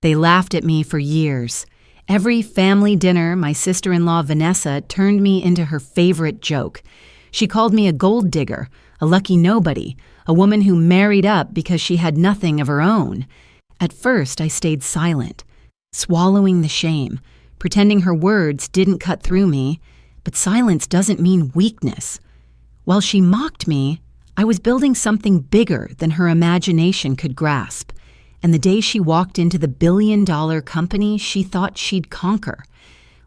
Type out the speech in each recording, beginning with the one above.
They laughed at me for years. Every family dinner, my sister-in-law Vanessa turned me into her favorite joke. She called me a gold digger, a lucky nobody, a woman who married up because she had nothing of her own. At first, I stayed silent, swallowing the shame, pretending her words didn't cut through me, but silence doesn't mean weakness. While she mocked me, I was building something bigger than her imagination could grasp, and the day she walked into the billion-dollar company she thought she'd conquer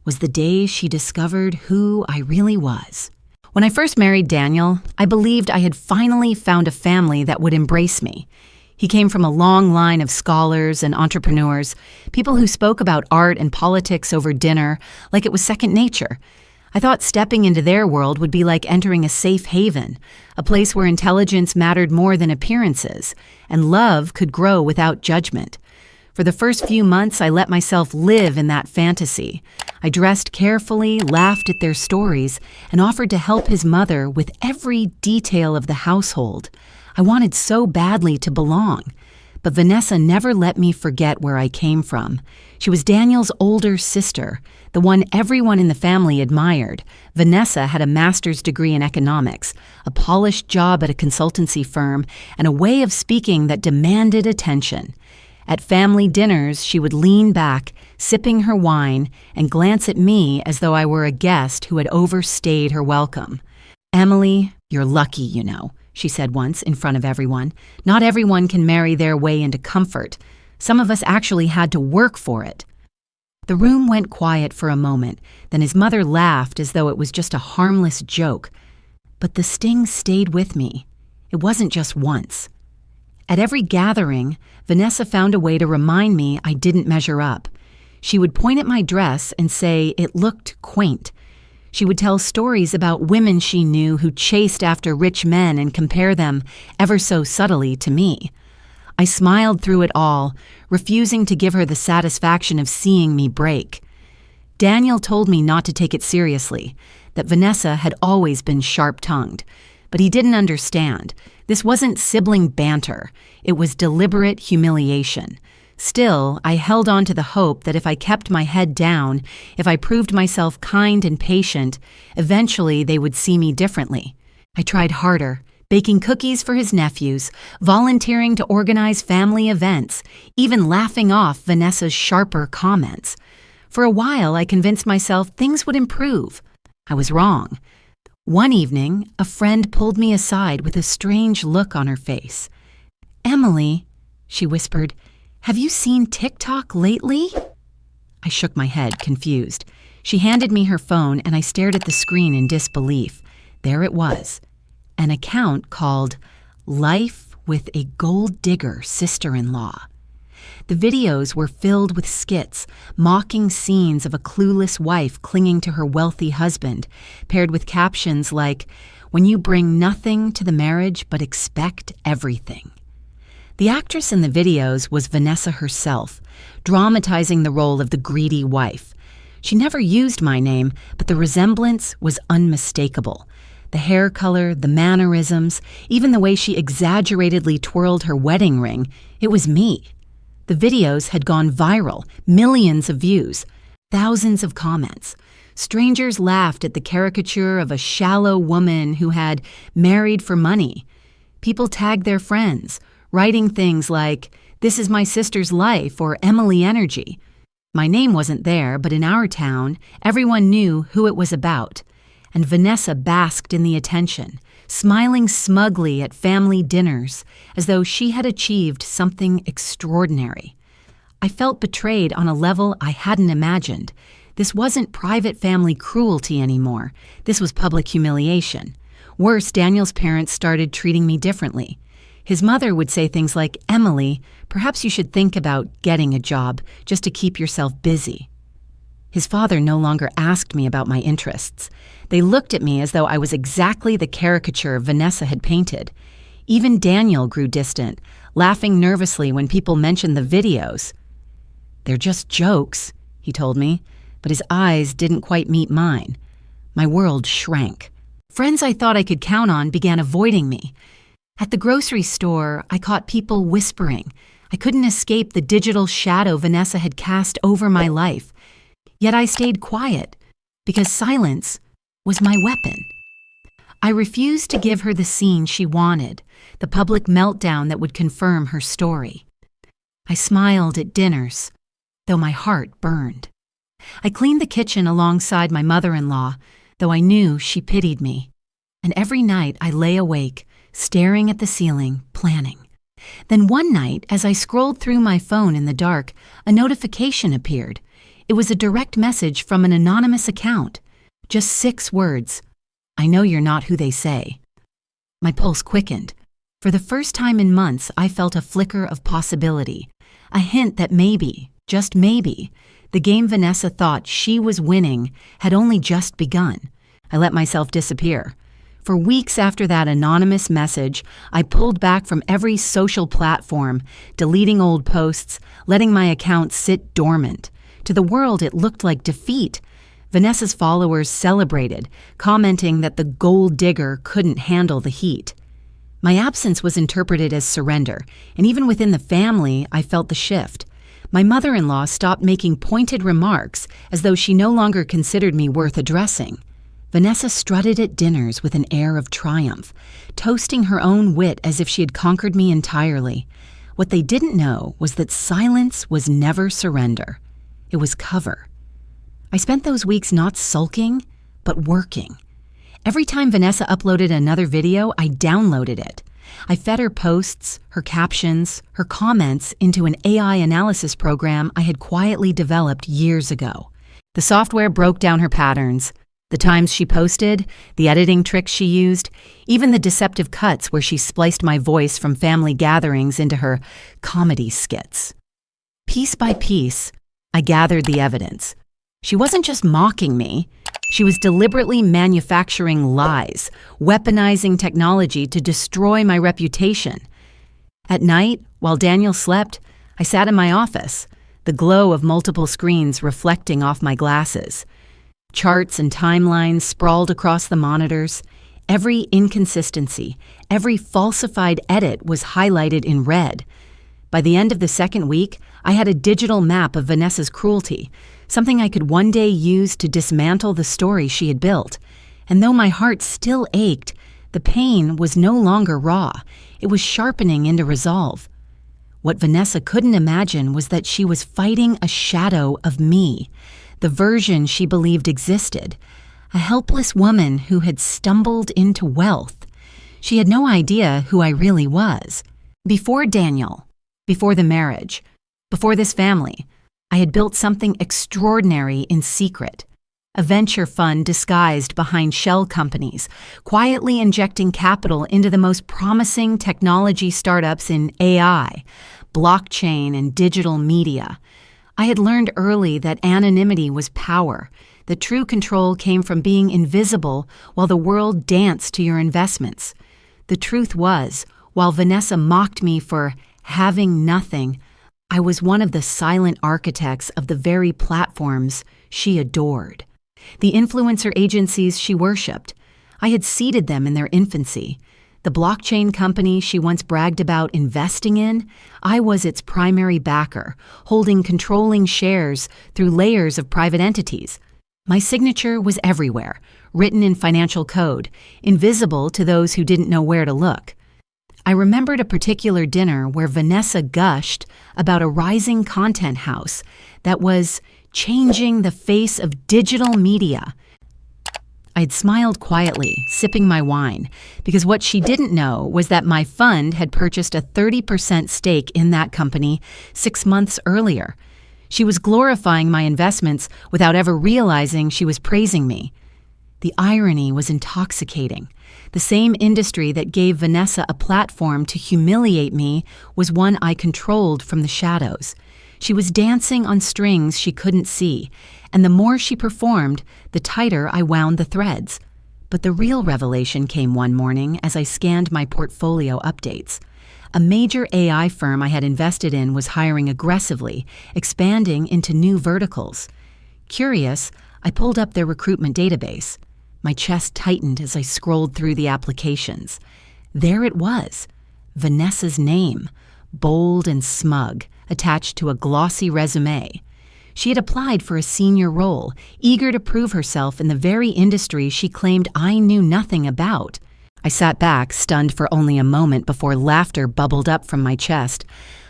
was the day she discovered who I really was. When I first married Daniel, I believed I had finally found a family that would embrace me. He came from a long line of scholars and entrepreneurs, people who spoke about art and politics over dinner like it was second nature. I thought stepping into their world would be like entering a safe haven, a place where intelligence mattered more than appearances, and love could grow without judgment. For the first few months, I let myself live in that fantasy. I dressed carefully, laughed at their stories, and offered to help his mother with every detail of the household. I wanted so badly to belong. But Vanessa never let me forget where I came from. She was Daniel's older sister, the one everyone in the family admired. Vanessa had a master's degree in economics, a polished job at a consultancy firm, and a way of speaking that demanded attention. At family dinners, she would lean back, sipping her wine, and glance at me as though I were a guest who had overstayed her welcome. "Emily, you're lucky, you know," she said once in front of everyone. "Not everyone can marry their way into comfort. Some of us actually had to work for it." The room went quiet for a moment, then his mother laughed as though it was just a harmless joke. But the sting stayed with me. It wasn't just once. At every gathering, Vanessa found a way to remind me I didn't measure up. She would point at my dress and say it looked quaint. She would tell stories about women she knew who chased after rich men and compare them, ever so subtly, to me. I smiled through it all, refusing to give her the satisfaction of seeing me break. Daniel told me not to take it seriously, that Vanessa had always been sharp-tongued. But he didn't understand. This wasn't sibling banter. It was deliberate humiliation. Still, I held on to the hope that if I kept my head down, if I proved myself kind and patient, eventually they would see me differently. I tried harder, baking cookies for his nephews, volunteering to organize family events, even laughing off Vanessa's sharper comments. For a while, I convinced myself things would improve. I was wrong. One evening, a friend pulled me aside with a strange look on her face. "Emily," she whispered, "have you seen TikTok lately?" I shook my head, confused. She handed me her phone, and I stared at the screen in disbelief. There it was, an account called Life with a Gold Digger Sister-in-Law. The videos were filled with skits, mocking scenes of a clueless wife clinging to her wealthy husband, paired with captions like, "When you bring nothing to the marriage but expect everything." The actress in the videos was Vanessa herself, dramatizing the role of the greedy wife. She never used my name, but the resemblance was unmistakable. The hair color, the mannerisms, even the way she exaggeratedly twirled her wedding ring, it was me. The videos had gone viral, millions of views, thousands of comments. Strangers laughed at the caricature of a shallow woman who had married for money. People tagged their friends, writing things like, "This is my sister's life," or "Emily Energy." My name wasn't there, but in our town, everyone knew who it was about. And Vanessa basked in the attention, smiling smugly at family dinners, as though she had achieved something extraordinary. I felt betrayed on a level I hadn't imagined. This wasn't private family cruelty anymore. This was public humiliation. Worse, Daniel's parents started treating me differently. His mother would say things like, "Emily, perhaps you should think about getting a job just to keep yourself busy." His father no longer asked me about my interests. They looked at me as though I was exactly the caricature Vanessa had painted. Even Daniel grew distant, laughing nervously when people mentioned the videos. "They're just jokes," he told me, but his eyes didn't quite meet mine. My world shrank. Friends I thought I could count on began avoiding me. At the grocery store, I caught people whispering, I couldn't escape the digital shadow Vanessa had cast over my life. Yet I stayed quiet, because silence was my weapon. I refused to give her the scene she wanted, the public meltdown that would confirm her story. I smiled at dinners, though my heart burned. I cleaned the kitchen alongside my mother-in-law, though I knew she pitied me. And every night I lay awake, staring at the ceiling, planning. Then one night, as I scrolled through my phone in the dark, a notification appeared. It was a direct message from an anonymous account. Just 6 words. I know you're not who they say. My pulse quickened. For the first time in months, I felt a flicker of possibility. A hint that maybe, just maybe, the game Vanessa thought she was winning had only just begun. I let myself disappear. For weeks after that anonymous message, I pulled back from every social platform, deleting old posts, letting my account sit dormant. To the world, it looked like defeat. Vanessa's followers celebrated, commenting that the gold digger couldn't handle the heat. My absence was interpreted as surrender, and even within the family, I felt the shift. My mother-in-law stopped making pointed remarks as though she no longer considered me worth addressing. Vanessa strutted at dinners with an air of triumph, toasting her own wit as if she had conquered me entirely. What they didn't know was that silence was never surrender. It was cover. I spent those weeks not sulking, but working. Every time Vanessa uploaded another video, I downloaded it. I fed her posts, her captions, her comments into an AI analysis program I had quietly developed years ago. The software broke down her patterns, the times she posted, the editing tricks she used, even the deceptive cuts where she spliced my voice from family gatherings into her comedy skits. Piece by piece, I gathered the evidence. She wasn't just mocking me. She was deliberately manufacturing lies, weaponizing technology to destroy my reputation. At night, while Daniel slept, I sat in my office, the glow of multiple screens reflecting off my glasses. Charts and timelines sprawled across the monitors. Every inconsistency, every falsified edit was highlighted in red. By the end of the second week, I had a digital map of Vanessa's cruelty, something I could one day use to dismantle the story she had built. And though my heart still ached, the pain was no longer raw. It was sharpening into resolve. What Vanessa couldn't imagine was that she was fighting a shadow of me, the version she believed existed, a helpless woman who had stumbled into wealth. She had no idea who I really was. Before Daniel, before the marriage, before this family, I had built something extraordinary in secret. A venture fund disguised behind shell companies, quietly injecting capital into the most promising technology startups in AI, blockchain, and digital media. I had learned early that anonymity was power, that true control came from being invisible while the world danced to your investments. The truth was, while Vanessa mocked me for having nothing, I was one of the silent architects of the very platforms she adored. The influencer agencies she worshipped. I had seeded them in their infancy. The blockchain company she once bragged about investing in, I was its primary backer, holding controlling shares through layers of private entities. My signature was everywhere, written in financial code, invisible to those who didn't know where to look. I remembered a particular dinner where Vanessa gushed about a rising content house that was changing the face of digital media. I'd smiled quietly, sipping my wine, because what she didn't know was that my fund had purchased a 30% stake in that company 6 months earlier. She was glorifying my investments without ever realizing she was praising me. The irony was intoxicating. The same industry that gave Vanessa a platform to humiliate me was one I controlled from the shadows. She was dancing on strings she couldn't see, and the more she performed, the tighter I wound the threads. But the real revelation came one morning as I scanned my portfolio updates. A major AI firm I had invested in was hiring aggressively, expanding into new verticals. Curious, I pulled up their recruitment database. My chest tightened as I scrolled through the applications. There it was, Vanessa's name, bold and smug, attached to a glossy resume. She had applied for a senior role, eager to prove herself in the very industry she claimed I knew nothing about. I sat back, stunned for only a moment before laughter bubbled up from my chest.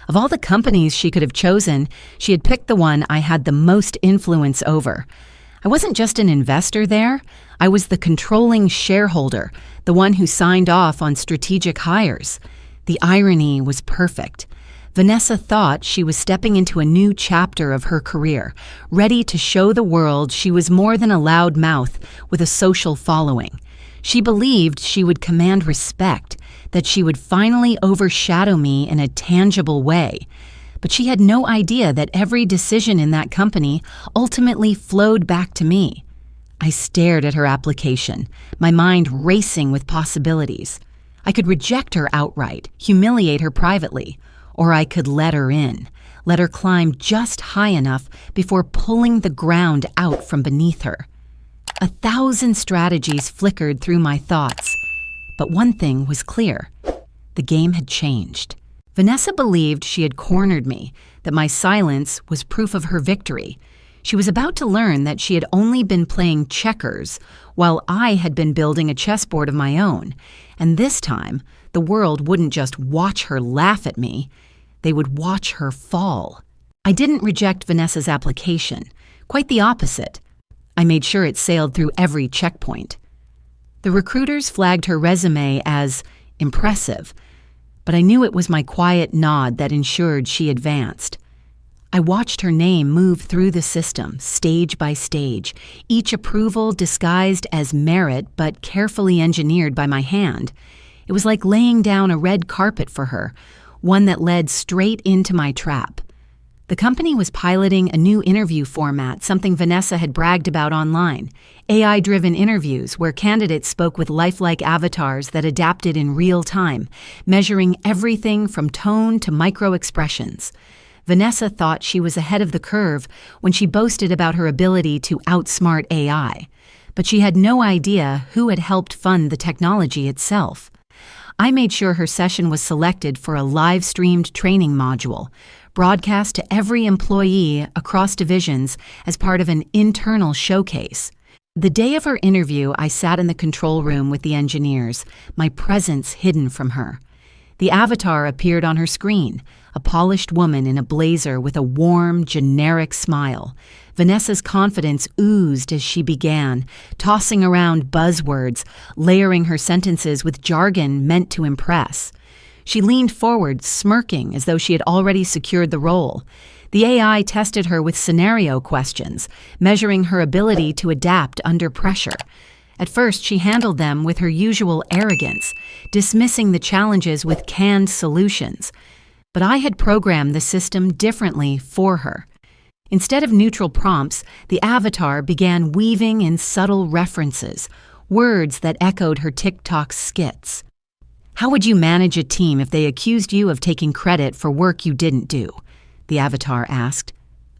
Of all the companies she could have chosen, she had picked the one I had the most influence over. I wasn't just an investor there. I was the controlling shareholder, the one who signed off on strategic hires. The irony was perfect. Vanessa thought she was stepping into a new chapter of her career, ready to show the world she was more than a loud mouth with a social following. She believed she would command respect, that she would finally overshadow me in a tangible way. But she had no idea that every decision in that company ultimately flowed back to me. I stared at her application, my mind racing with possibilities. I could reject her outright, humiliate her privately, or I could let her in, let her climb just high enough before pulling the ground out from beneath her. 1,000 strategies flickered through my thoughts, but one thing was clear. The game had changed. Vanessa believed she had cornered me, that my silence was proof of her victory. She was about to learn that she had only been playing checkers, while I had been building a chessboard of my own. And this time, the world wouldn't just watch her laugh at me, they would watch her fall. I didn't reject Vanessa's application. Quite the opposite. I made sure it sailed through every checkpoint. The recruiters flagged her resume as impressive, but I knew it was my quiet nod that ensured she advanced. I watched her name move through the system, stage by stage, each approval disguised as merit but carefully engineered by my hand. It was like laying down a red carpet for her, one that led straight into my trap. The company was piloting a new interview format, something Vanessa had bragged about online. AI-driven interviews where candidates spoke with lifelike avatars that adapted in real time, measuring everything from tone to micro-expressions. Vanessa thought she was ahead of the curve when she boasted about her ability to outsmart AI, but she had no idea who had helped fund the technology itself. I made sure her session was selected for a live-streamed training module, broadcast to every employee across divisions as part of an internal showcase. The day of her interview, I sat in the control room with the engineers, my presence hidden from her. The avatar appeared on her screen, a polished woman in a blazer with a warm, generic smile. Vanessa's confidence oozed as she began, tossing around buzzwords, layering her sentences with jargon meant to impress. She leaned forward, smirking as though she had already secured the role. The AI tested her with scenario questions, measuring her ability to adapt under pressure. At first, she handled them with her usual arrogance, dismissing the challenges with canned solutions. But I had programmed the system differently for her. Instead of neutral prompts, the avatar began weaving in subtle references, words that echoed her TikTok skits. "How would you manage a team if they accused you of taking credit for work you didn't do?" the avatar asked.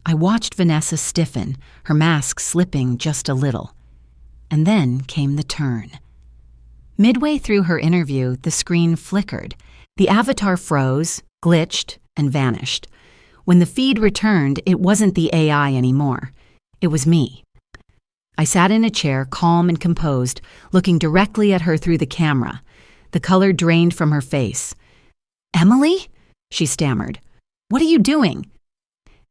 I watched Vanessa stiffen, her mask slipping just a little. And then came the turn. Midway through her interview, the screen flickered. The avatar froze, glitched, and vanished. When the feed returned, it wasn't the AI anymore. It was me. I sat in a chair, calm and composed, looking directly at her through the camera. The color drained from her face. "Emily?" she stammered. "What are you doing?"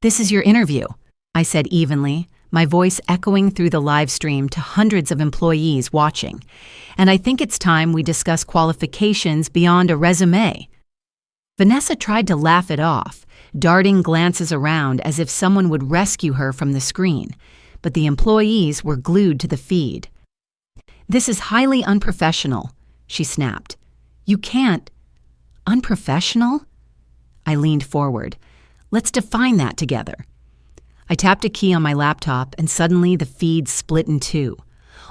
"This is your interview," I said evenly, my voice echoing through the live stream to hundreds of employees watching. "And I think it's time we discuss qualifications beyond a resume." Vanessa tried to laugh it off, darting glances around as if someone would rescue her from the screen, but the employees were glued to the feed. "This is highly unprofessional," she snapped. "You can't—" "Unprofessional?" I leaned forward. "Let's define that together." I tapped a key on my laptop and suddenly the feed split in two.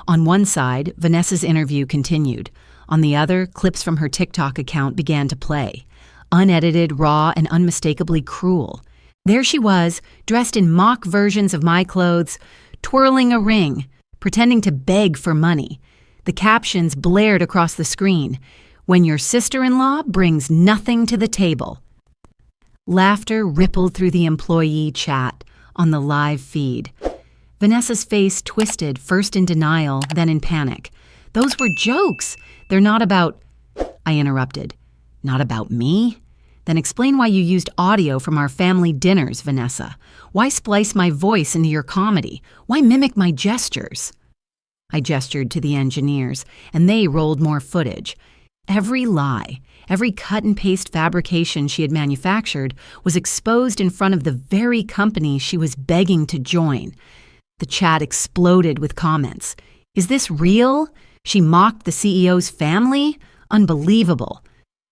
On one side, Vanessa's interview continued. On the other, clips from her TikTok account began to play. Unedited, raw, and unmistakably cruel. There she was, dressed in mock versions of my clothes, twirling a ring, pretending to beg for money. The captions blared across the screen. "When your sister-in-law brings nothing to the table." Laughter rippled through the employee chat on the live feed. Vanessa's face twisted, first in denial, then in panic. "Those were jokes. They're not about—" I interrupted. "Not about me? Then explain why you used audio from our family dinners, Vanessa. Why splice my voice into your comedy? Why mimic my gestures?" I gestured to the engineers, and they rolled more footage. Every lie, every cut-and-paste fabrication she had manufactured was exposed in front of the very company she was begging to join. The chat exploded with comments. "Is this real? She mocked the CEO's family? Unbelievable."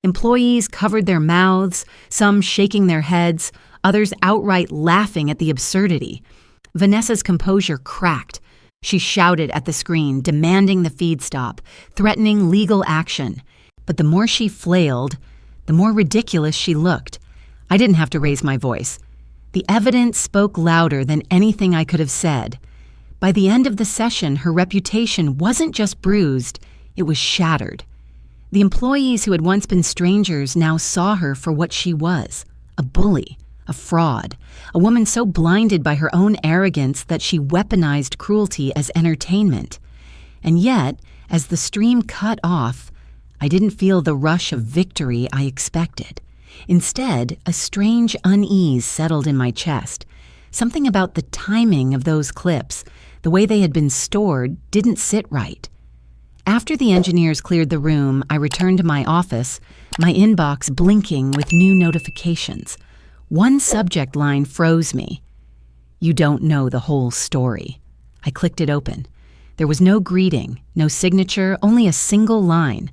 Employees covered their mouths, some shaking their heads, others outright laughing at the absurdity. Vanessa's composure cracked. She shouted at the screen, demanding the feed stop, threatening legal action. But the more she flailed, the more ridiculous she looked. I didn't have to raise my voice. The evidence spoke louder than anything I could have said. By the end of the session, her reputation wasn't just bruised, it was shattered. The employees who had once been strangers now saw her for what she was, a bully, a fraud, a woman so blinded by her own arrogance that she weaponized cruelty as entertainment. And yet, as the stream cut off, I didn't feel the rush of victory I expected. Instead, a strange unease settled in my chest. Something about the timing of those clips, the way they had been stored, didn't sit right. After the engineers cleared the room, I returned to my office, my inbox blinking with new notifications. One subject line froze me. "You don't know the whole story." I clicked it open. There was no greeting, no signature, only a single line.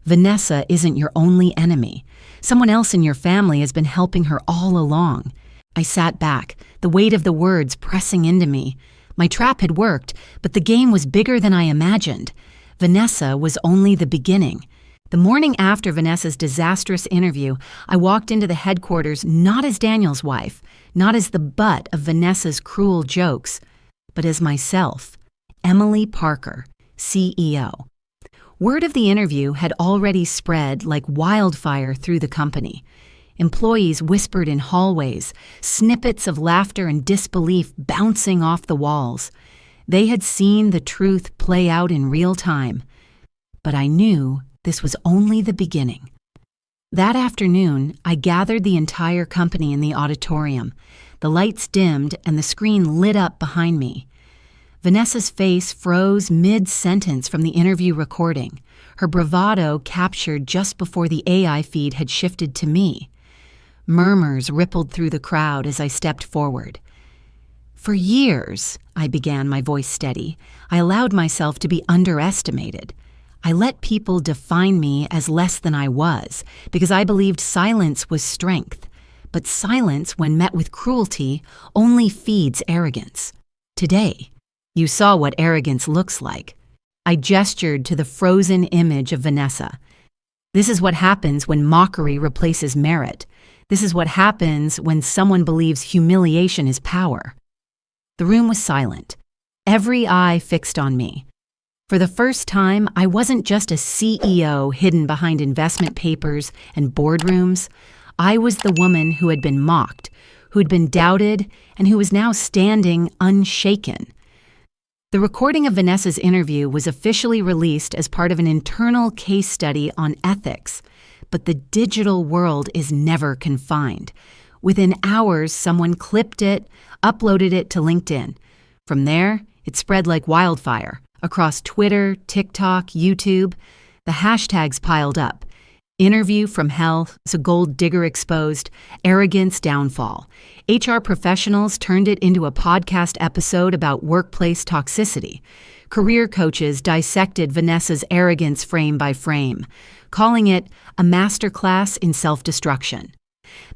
"Vanessa isn't your only enemy. Someone else in your family has been helping her all along." I sat back, the weight of the words pressing into me. My trap had worked, but the game was bigger than I imagined. Vanessa was only the beginning. The morning after Vanessa's disastrous interview, I walked into the headquarters not as Daniel's wife, not as the butt of Vanessa's cruel jokes, but as myself, Emily Parker, CEO. Word of the interview had already spread like wildfire through the company. Employees whispered in hallways, snippets of laughter and disbelief bouncing off the walls. They had seen the truth play out in real time. But I knew this was only the beginning. That afternoon, I gathered the entire company in the auditorium. The lights dimmed and the screen lit up behind me. Vanessa's face froze mid-sentence from the interview recording, her bravado captured just before the AI feed had shifted to me. Murmurs rippled through the crowd as I stepped forward. "For years," I began, my voice steady, "I allowed myself to be underestimated. I let people define me as less than I was because I believed silence was strength. But silence, when met with cruelty, only feeds arrogance. Today, you saw what arrogance looks like." I gestured to the frozen image of Vanessa. "This is what happens when mockery replaces merit. This is what happens when someone believes humiliation is power." The room was silent, every eye fixed on me. For the first time, I wasn't just a CEO hidden behind investment papers and boardrooms. I was the woman who had been mocked, who had been doubted, and who was now standing unshaken. The recording of Vanessa's interview was officially released as part of an internal case study on ethics, but the digital world is never confined. Within hours, someone clipped it, uploaded it to LinkedIn. From there, it spread like wildfire across Twitter, TikTok, YouTube. The hashtags piled up. Interview from hell, a gold digger exposed, arrogance downfall. HR professionals turned it into a podcast episode about workplace toxicity. Career coaches dissected Vanessa's arrogance frame by frame, calling it a masterclass in self-destruction.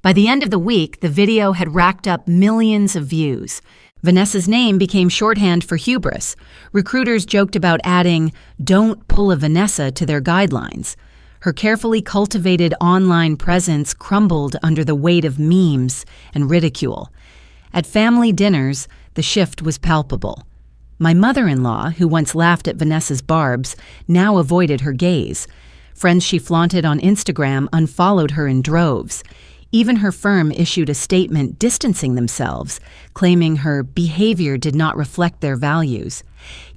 By the end of the week, the video had racked up millions of views. Vanessa's name became shorthand for hubris. Recruiters joked about adding, "Don't pull a Vanessa" to their guidelines. Her carefully cultivated online presence crumbled under the weight of memes and ridicule. At family dinners, the shift was palpable. My mother-in-law, who once laughed at Vanessa's barbs, now avoided her gaze. Friends she flaunted on Instagram unfollowed her in droves. Even her firm issued a statement distancing themselves, claiming her behavior did not reflect their values.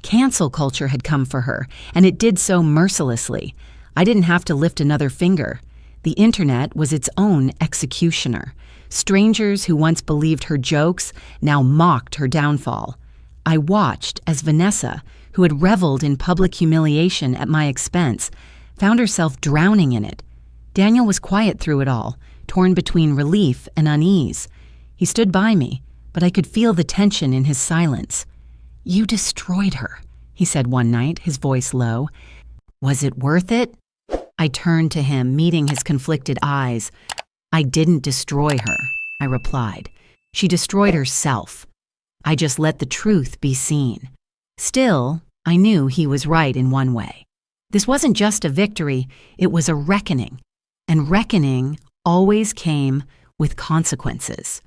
Cancel culture had come for her, and it did so mercilessly. I didn't have to lift another finger. The internet was its own executioner. Strangers who once believed her jokes now mocked her downfall. I watched as Vanessa, who had reveled in public humiliation at my expense, found herself drowning in it. Daniel was quiet through it all, torn between relief and unease. He stood by me, but I could feel the tension in his silence. "You destroyed her," he said one night, his voice low. "Was it worth it?" I turned to him, meeting his conflicted eyes. "I didn't destroy her," I replied. "She destroyed herself. I just let the truth be seen." Still, I knew he was right in one way. This wasn't just a victory, it was a reckoning. And reckoning always came with consequences.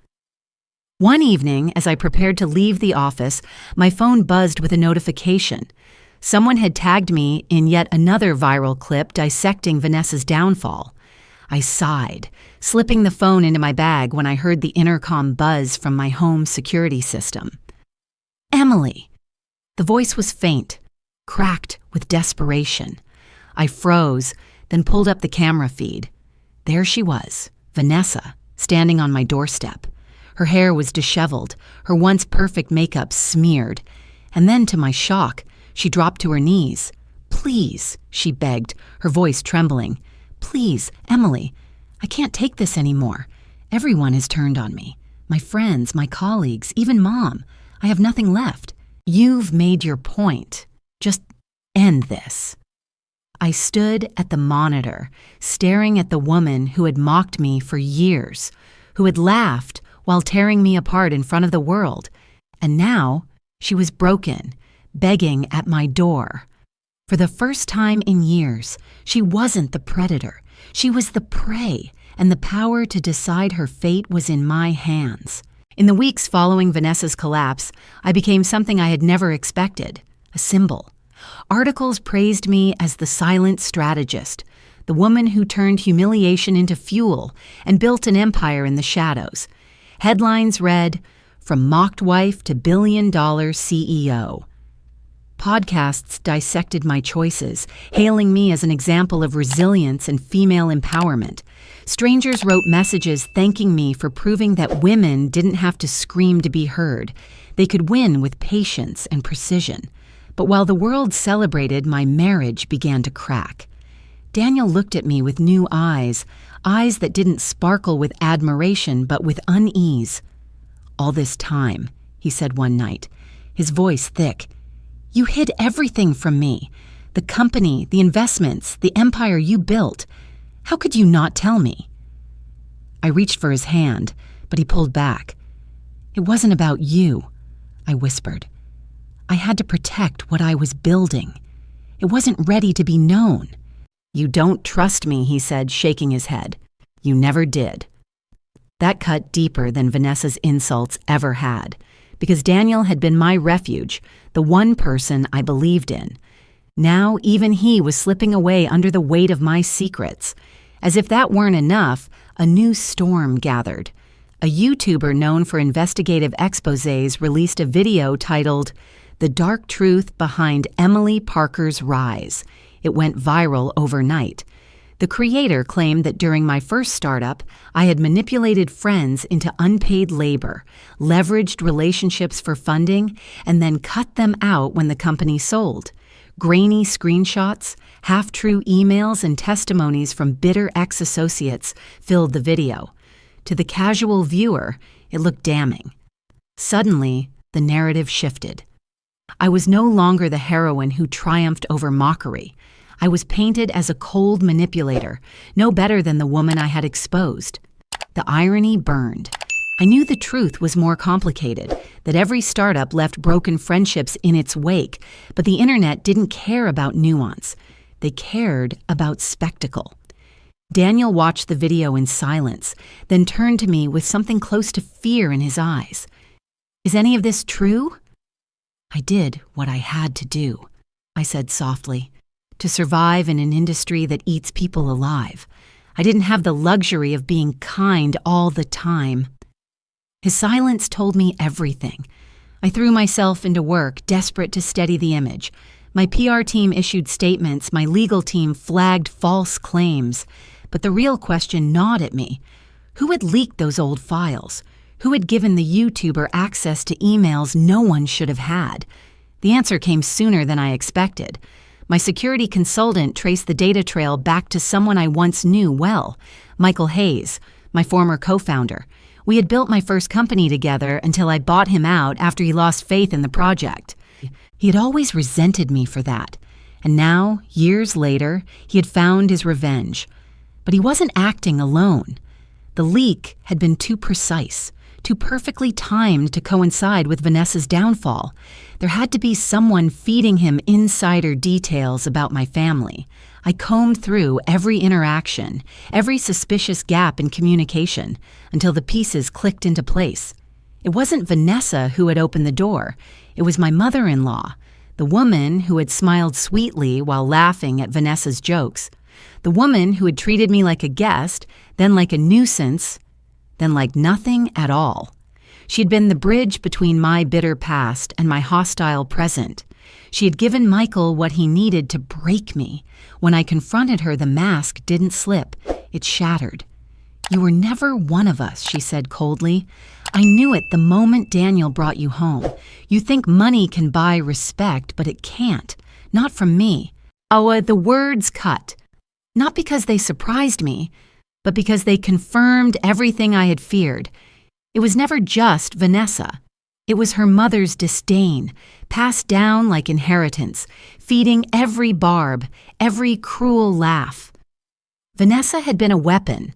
One evening, as I prepared to leave the office, my phone buzzed with a notification. Someone had tagged me in yet another viral clip dissecting Vanessa's downfall. I sighed, slipping the phone into my bag when I heard the intercom buzz from my home security system. "Emily!" The voice was faint, cracked with desperation. I froze, then pulled up the camera feed. There she was, Vanessa, standing on my doorstep. Her hair was disheveled, her once perfect makeup smeared. And then, to my shock, she dropped to her knees. "Please," she begged, her voice trembling. "Please, Emily, I can't take this anymore. Everyone has turned on me. My friends, my colleagues, even Mom. I have nothing left. You've made your point. Just end this." I stood at the monitor, staring at the woman who had mocked me for years, who had laughed while tearing me apart in front of the world. And now she was broken, begging at my door. For the first time in years, she wasn't the predator. She was the prey, and the power to decide her fate was in my hands. In the weeks following Vanessa's collapse, I became something I had never expected, a symbol. Articles praised me as the silent strategist, the woman who turned humiliation into fuel and built an empire in the shadows. Headlines read, "From mocked wife to billion-dollar CEO." Podcasts dissected my choices, hailing me as an example of resilience and female empowerment. Strangers wrote messages thanking me for proving that women didn't have to scream to be heard. They could win with patience and precision. But while the world celebrated, my marriage began to crack. Daniel looked at me with new eyes, eyes that didn't sparkle with admiration but with unease. "All this time," he said one night, his voice thick, "you hid everything from me. The company, the investments, the empire you built. How could you not tell me?" I reached for his hand, but he pulled back. "It wasn't about you," I whispered. "I had to protect what I was building. It wasn't ready to be known." "You don't trust me," he said, shaking his head. "You never did." That cut deeper than Vanessa's insults ever had, because Daniel had been my refuge, the one person I believed in. Now even he was slipping away under the weight of my secrets. As if that weren't enough, a new storm gathered. A YouTuber known for investigative exposés released a video titled, "The Dark Truth Behind Emily Parker's Rise." It went viral overnight. The creator claimed that during my first startup, I had manipulated friends into unpaid labor, leveraged relationships for funding, and then cut them out when the company sold. Grainy screenshots, half-true emails, and testimonies from bitter ex-associates filled the video. To the casual viewer, it looked damning. Suddenly, the narrative shifted. I was no longer the heroine who triumphed over mockery. I was painted as a cold manipulator, no better than the woman I had exposed. The irony burned. I knew the truth was more complicated, that every startup left broken friendships in its wake, but the internet didn't care about nuance. They cared about spectacle. Daniel watched the video in silence, then turned to me with something close to fear in his eyes. "Is any of this true?" "I did what I had to do," I said softly. "To survive in an industry that eats people alive. I didn't have the luxury of being kind all the time. His silence told me everything. I threw myself into work, desperate to steady the image. My PR team issued statements, my legal team flagged false claims. But the real question gnawed at me. Who had leaked those old files? Who had given the YouTuber access to emails no one should have had? The answer came sooner than I expected. My security consultant traced the data trail back to someone I once knew well, Michael Hayes, my former co-founder. We had built my first company together until I bought him out after he lost faith in the project. He had always resented me for that. And now, years later, he had found his revenge. But he wasn't acting alone. The leak had been too precise, too perfectly timed to coincide with Vanessa's downfall. There had to be someone feeding him insider details about my family. I combed through every interaction, every suspicious gap in communication, until the pieces clicked into place. It wasn't Vanessa who had opened the door. It was my mother-in-law, the woman who had smiled sweetly while laughing at Vanessa's jokes. The woman who had treated me like a guest, then like a nuisance, then like nothing at all. She had been the bridge between my bitter past and my hostile present. She had given Michael what he needed to break me. When I confronted her, the mask didn't slip. It shattered. "You were never one of us," she said coldly. "I knew it the moment Daniel brought you home. You think money can buy respect, but it can't. Not from me." The words cut. Not because they surprised me, but because they confirmed everything I had feared. It was never just Vanessa. It was her mother's disdain, passed down like inheritance, feeding every barb, every cruel laugh. Vanessa had been a weapon,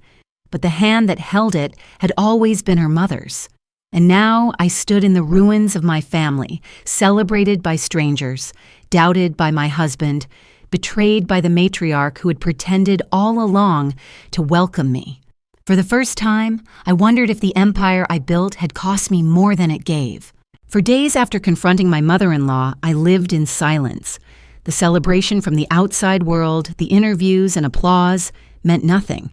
but the hand that held it had always been her mother's. And now I stood in the ruins of my family, celebrated by strangers, doubted by my husband, betrayed by the matriarch who had pretended all along to welcome me. For the first time, I wondered if the empire I built had cost me more than it gave. For days after confronting my mother-in-law, I lived in silence. The celebration from the outside world, the interviews and applause, meant nothing.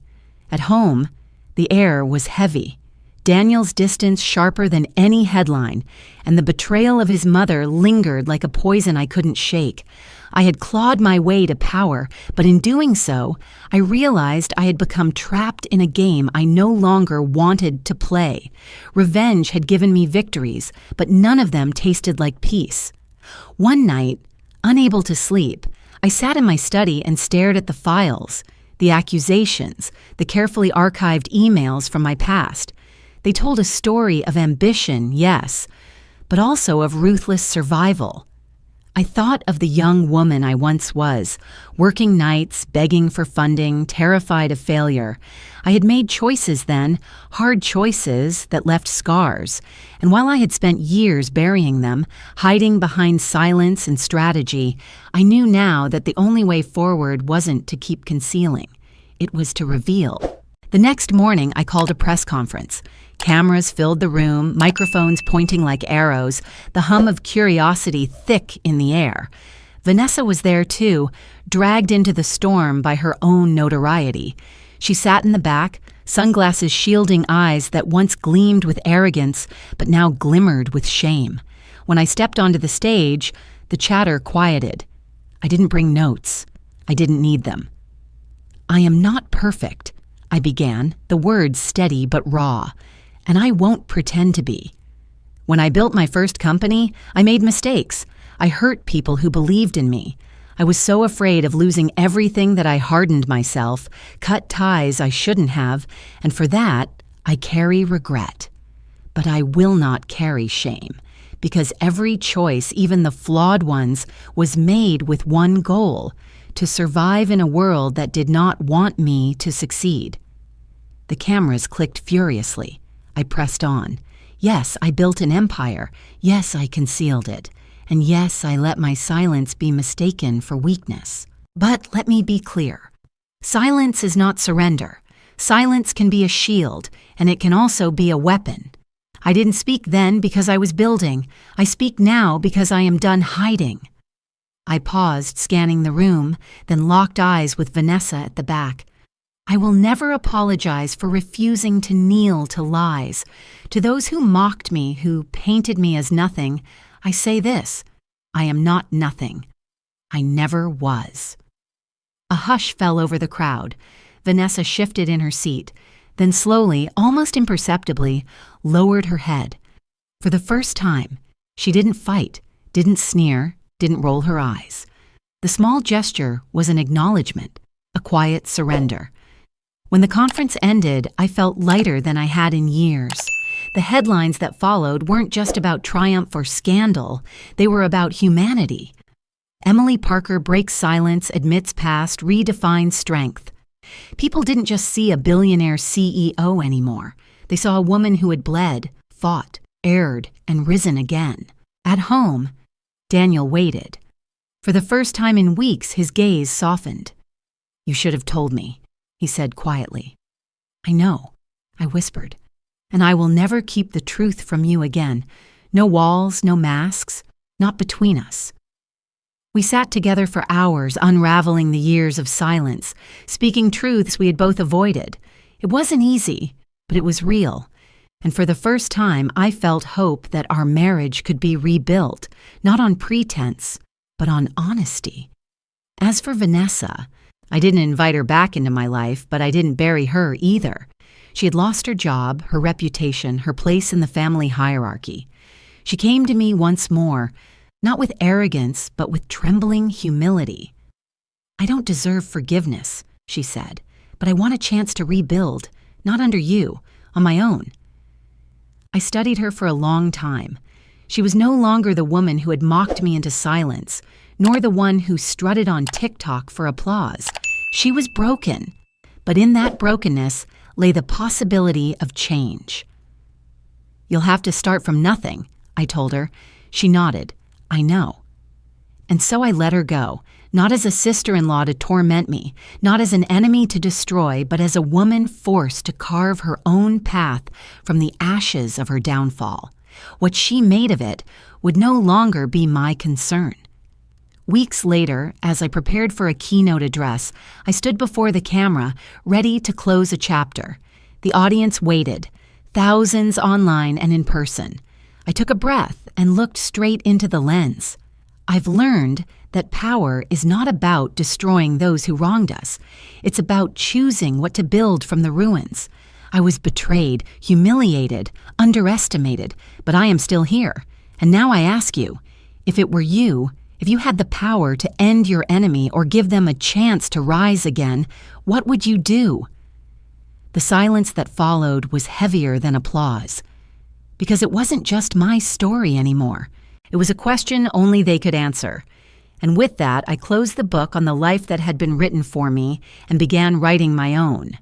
At home, the air was heavy. Daniel's distance sharper than any headline, and the betrayal of his mother lingered like a poison I couldn't shake. I had clawed my way to power, but in doing so, I realized I had become trapped in a game I no longer wanted to play. Revenge had given me victories, but none of them tasted like peace. One night, unable to sleep, I sat in my study and stared at the files, the accusations, the carefully archived emails from my past. They told a story of ambition, yes, but also of ruthless survival. I thought of the young woman I once was, working nights, begging for funding, terrified of failure. I had made choices then, hard choices that left scars. And while I had spent years burying them, hiding behind silence and strategy, I knew now that the only way forward wasn't to keep concealing. It was to reveal. The next morning, I called a press conference. Cameras filled the room, microphones pointing like arrows, the hum of curiosity thick in the air. Vanessa was there too, dragged into the storm by her own notoriety. She sat in the back, sunglasses shielding eyes that once gleamed with arrogance, but now glimmered with shame. When I stepped onto the stage, the chatter quieted. I didn't bring notes. I didn't need them. "I am not perfect," I began, the words steady but raw. "And I won't pretend to be. When I built my first company, I made mistakes. I hurt people who believed in me. I was so afraid of losing everything that I hardened myself, cut ties I shouldn't have, and for that, I carry regret. But I will not carry shame, because every choice, even the flawed ones, was made with one goal: to survive in a world that did not want me to succeed." The cameras clicked furiously. I pressed on. Yes, I built an empire. Yes, I concealed it. And yes, I let my silence be mistaken for weakness. But let me be clear. Silence is not surrender. Silence can be a shield, and it can also be a weapon. I didn't speak then because I was building. I speak now because I am done hiding. I paused, scanning the room, then locked eyes with Vanessa at the back. I will never apologize for refusing to kneel to lies. To those who mocked me, who painted me as nothing, I say this: I am not nothing. I never was. A hush fell over the crowd. Vanessa shifted in her seat, then slowly, almost imperceptibly, lowered her head. For the first time, she didn't fight, didn't sneer, didn't roll her eyes. The small gesture was an acknowledgement, a quiet surrender. When the conference ended, I felt lighter than I had in years. The headlines that followed weren't just about triumph or scandal, they were about humanity. Emily Parker breaks silence, admits past, redefines strength. People didn't just see a billionaire CEO anymore. They saw a woman who had bled, fought, erred, and risen again. At home, Daniel waited. For the first time in weeks, his gaze softened. "You should have told me," he said quietly. "I know," I whispered, "and I will never keep the truth from you again. No walls, no masks, not between us." We sat together for hours, unraveling the years of silence, speaking truths we had both avoided. It wasn't easy, but it was real. And for the first time, I felt hope that our marriage could be rebuilt, not on pretense, but on honesty. As for Vanessa, I didn't invite her back into my life, but I didn't bury her either. She had lost her job, her reputation, her place in the family hierarchy. She came to me once more, not with arrogance, but with trembling humility. "I don't deserve forgiveness," she said, "but I want a chance to rebuild, not under you, on my own." I studied her for a long time. She was no longer the woman who had mocked me into silence, nor the one who strutted on TikTok for applause. She was broken, but in that brokenness lay the possibility of change. "You'll have to start from nothing," I told her. She nodded. "I know." And so I let her go, not as a sister-in-law to torment me, not as an enemy to destroy, but as a woman forced to carve her own path from the ashes of her downfall. What she made of it would no longer be my concern. Weeks later, as I prepared for a keynote address, I stood before the camera, ready to close a chapter. The audience waited, thousands online and in person. I took a breath and looked straight into the lens. I've learned that power is not about destroying those who wronged us. It's about choosing what to build from the ruins. I was betrayed, humiliated, underestimated, but I am still here. And now I ask you, if it were you, if you had the power to end your enemy or give them a chance to rise again, what would you do? The silence that followed was heavier than applause. Because it wasn't just my story anymore. It was a question only they could answer. And with that, I closed the book on the life that had been written for me and began writing my own.